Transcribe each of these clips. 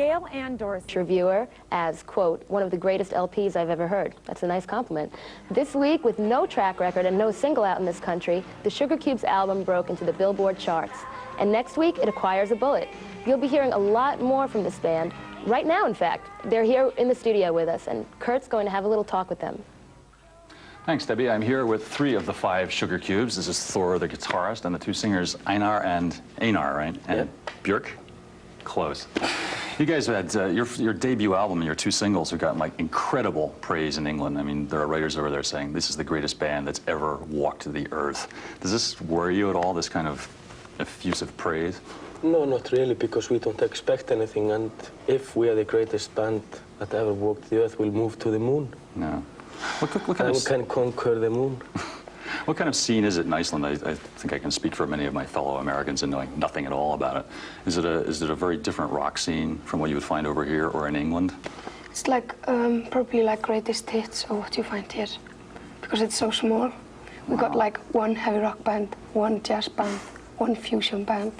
Gail and Doris. Reviewer as, quote, one of the greatest LPs I've ever heard. That's a nice compliment. This week, with no track record and no single out in this country, the Sugarcubes album broke into the Billboard charts. And next week, it acquires a bullet. You'll be hearing a lot more from this band. Right now, in fact. They're here in the studio with us, and Kurt's going to have a little talk with them. Thanks, Debbie. I'm here with 3 of the 5 Sugarcubes. This is Thor, the guitarist, and the 2 singers, Einar and right? And Björk? Close. You guys had your debut album and your 2 singles have gotten like incredible praise in England. I mean, there are writers over there saying this is the greatest band that's ever walked the earth. Does this worry you at all, this kind of effusive praise? No, not really, because we don't expect anything, and if we are the greatest band that ever walked the earth, we'll move to the moon. No. What kind of... we can conquer the moon. What kind of scene is it in Iceland? I think I can speak for many of my fellow Americans in knowing nothing at all about it. Is it a very different rock scene from what you would find over here or in England? It's like probably like greatest hits of what you find here, because it's so small. We got like 1 heavy rock band, 1 jazz band, 1 fusion band,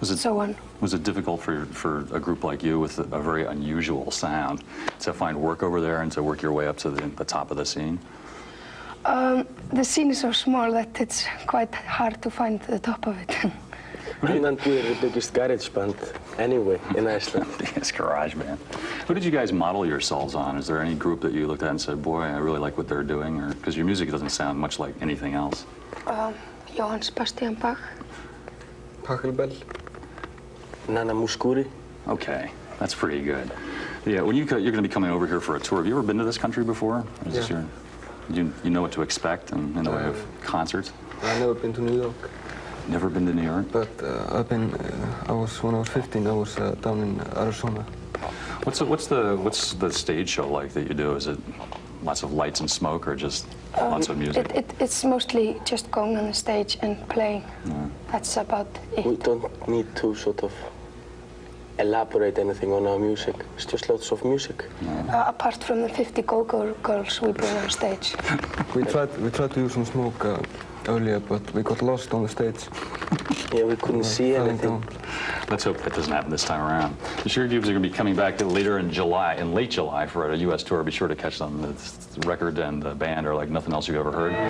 so on. Was it difficult for a group like you with a very unusual sound to find work over there and to work your way up to the top of the scene? The scene is so small that it's quite hard to find the top of it. And we're the biggest garage band anyway in Iceland. Yes, garage band. Who did you guys model yourselves on? Is there any group that you looked at and said, boy, I really like what they're doing? Or because your music doesn't sound much like anything else. Johann Sebastian Bach. Pachelbel. Nana Mouskouri. Okay, that's pretty good. Yeah, when you're going to be coming over here for a tour, have you ever been to this country before? Or is this you know what to expect in the way of concerts? I've never been to New York. Never been to New York? But when I was 15, I was down in Arizona. What's the stage show like that you do? Is it lots of lights and smoke, or just lots of music? It's mostly just going on the stage and playing. Yeah. That's about it. We don't need to sort of elaborate anything on our music. It's just lots of music. Yeah. Apart from the 50 go-go girls we bring on stage. we tried to do some smoke earlier, but we got lost on the stage. Yeah, we couldn't see anything. Let's hope that doesn't happen this time around. The Sugarcubes are going to be coming back later in late July, for a U.S. tour. Be sure to catch them. The record and the band are like nothing else you've ever heard.